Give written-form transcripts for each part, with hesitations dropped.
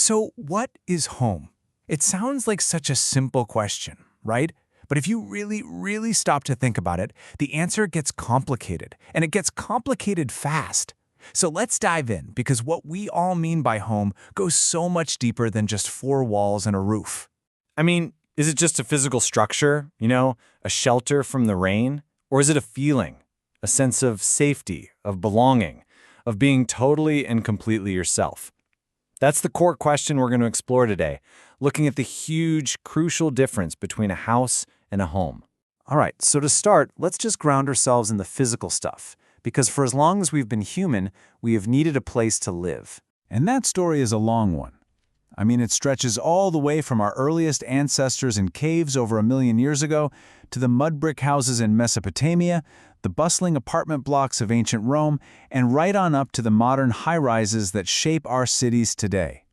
So what is home? It sounds like such a simple question, right? But if you really stop to think about it, the answer gets complicated, and it gets complicated fast. So let's dive in, because what we all mean by home goes so much deeper than just four walls and a roof. I mean, is it just a physical structure, a shelter from the rain? Or is it a feeling, a sense of safety, of belonging, of being totally and completely yourself? That's the core question we're going to explore today, looking at the huge, crucial difference between a house and a home. All right, so to start, let's just ground ourselves in the physical stuff, because for as long as we've been human, we have needed a place to live. And that story is a long one. I mean, it stretches all the way from our earliest ancestors in caves over 1,000,000 years ago to the mud brick houses in Mesopotamia, the bustling apartment blocks of ancient Rome, and right on up to the modern high-rises that shape our cities today.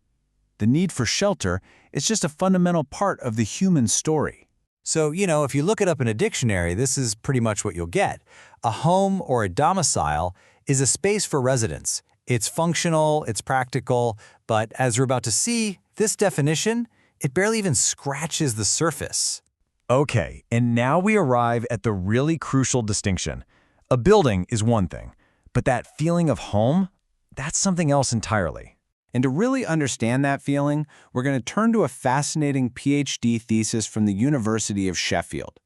The need for shelter is just a fundamental part of the human story. So, if you look it up in a dictionary, this is pretty much what you'll get. A home or a domicile is a space for residence. It's functional, it's practical, but as we're about to see, this definition, it barely even scratches the surface. Okay, and now we arrive at the really crucial distinction. A building is one thing, but that feeling of home, that's something else entirely. And to really understand that feeling, we're going to turn to a fascinating PhD thesis from the University of Sheffield.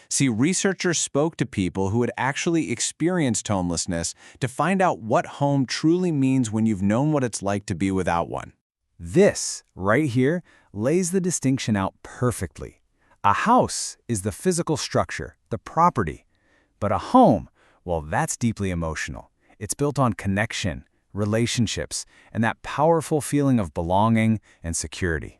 See, researchers spoke to people who had actually experienced homelessness to find out what home truly means when you've known what it's like to be without one. This, right here, lays the distinction out perfectly. A house is the physical structure, the property. But a home, well, that's deeply emotional. It's built on connection, relationships, and that powerful feeling of belonging and security.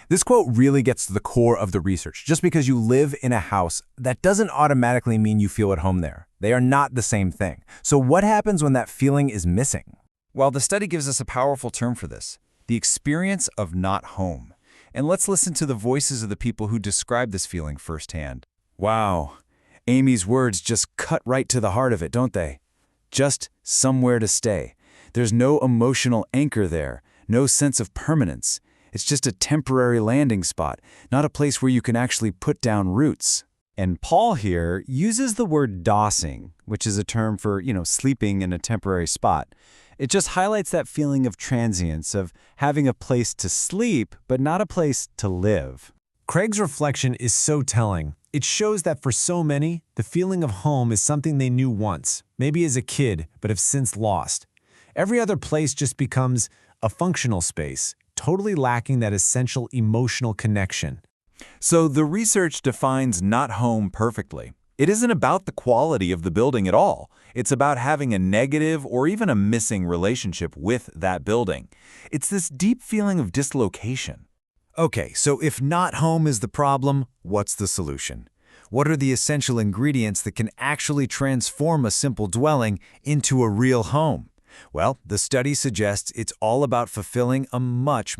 This quote really gets to the core of the research. Just because you live in a house, that doesn't automatically mean you feel at home there. They are not the same thing. So what happens when that feeling is missing? Well, the study gives us a powerful term for this, the experience of not home. And let's listen to the voices of the people who describe this feeling firsthand. Wow. Amy's words just cut right to the heart of it, don't they? Just somewhere to stay. There's no emotional anchor there, no sense of permanence. It's just a temporary landing spot, not a place where you can actually put down roots. And Paul here uses the word dossing, which is a term for, sleeping in a temporary spot. It just highlights that feeling of transience, of having a place to sleep, but not a place to live. Craig's reflection is so telling. It shows that for so many, the feeling of home is something they knew once, maybe as a kid, but have since lost. Every other place just becomes a functional space, totally lacking that essential emotional connection. So the research defines not home perfectly. It isn't about the quality of the building at all. It's about having a negative or even a missing relationship with that building. It's this deep feeling of dislocation. Okay, so if not home is the problem, what's the solution? What are the essential ingredients that can actually transform a simple dwelling into a real home? Well, the study suggests it's all about fulfilling a much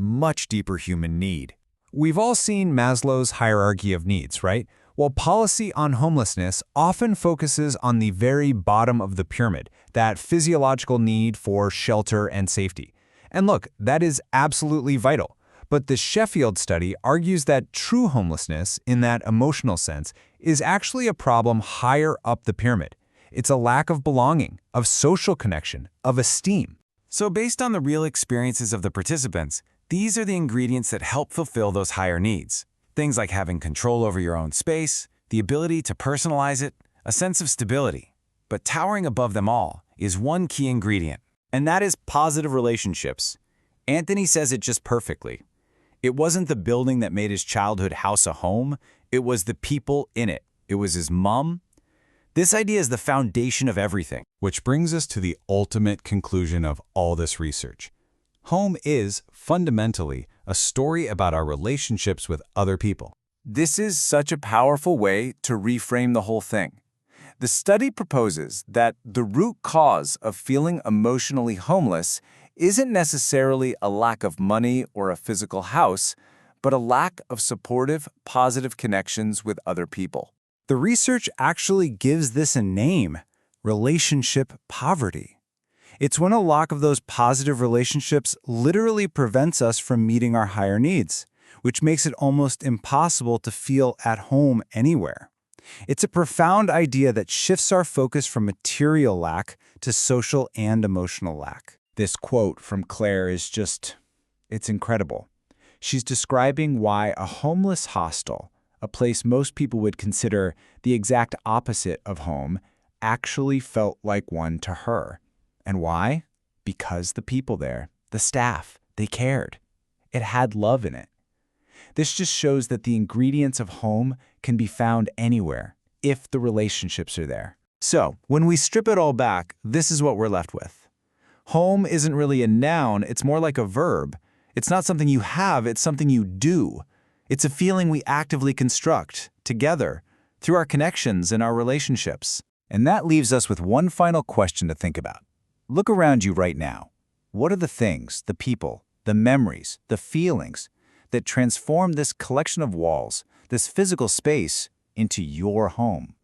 deeper human need. We've all seen Maslow's hierarchy of needs, right? Well, policy on homelessness often focuses on the very bottom of the pyramid, that physiological need for shelter and safety. And look, that is absolutely vital. But the Sheffield study argues that true homelessness, in that emotional sense, is actually a problem higher up the pyramid. It's a lack of belonging, of social connection, of esteem. So based on the real experiences of the participants, these are the ingredients that help fulfill those higher needs. Things like having control over your own space, the ability to personalize it, a sense of stability. But towering above them all is one key ingredient, and that is positive relationships. Anthony says it just perfectly. It wasn't the building that made his childhood house a home, it was the people in it. It was his mom. This idea is the foundation of everything. Which brings us to the ultimate conclusion of all this research. Home is, fundamentally, a story about our relationships with other people. This is such a powerful way to reframe the whole thing. The study proposes that the root cause of feeling emotionally homeless isn't necessarily a lack of money or a physical house, but a lack of supportive, positive connections with other people. The research actually gives this a name: relationship poverty. It's when a lack of those positive relationships literally prevents us from meeting our higher needs, which makes it almost impossible to feel at home anywhere. It's a profound idea that shifts our focus from material lack to social and emotional lack. This quote from Claire is it's incredible. She's describing why a homeless hostel, a place most people would consider the exact opposite of home, actually felt like one to her. And why? Because the people there, the staff, they cared. It had love in it. This just shows that the ingredients of home can be found anywhere, if the relationships are there. So, when we strip it all back, this is what we're left with. Home isn't really a noun, it's more like a verb. It's not something you have, it's something you do. It's a feeling we actively construct, together, through our connections and our relationships. And that leaves us with one final question to think about. Look around you right now. What are the things, the people, the memories, the feelings that transform this collection of walls, this physical space, into your home?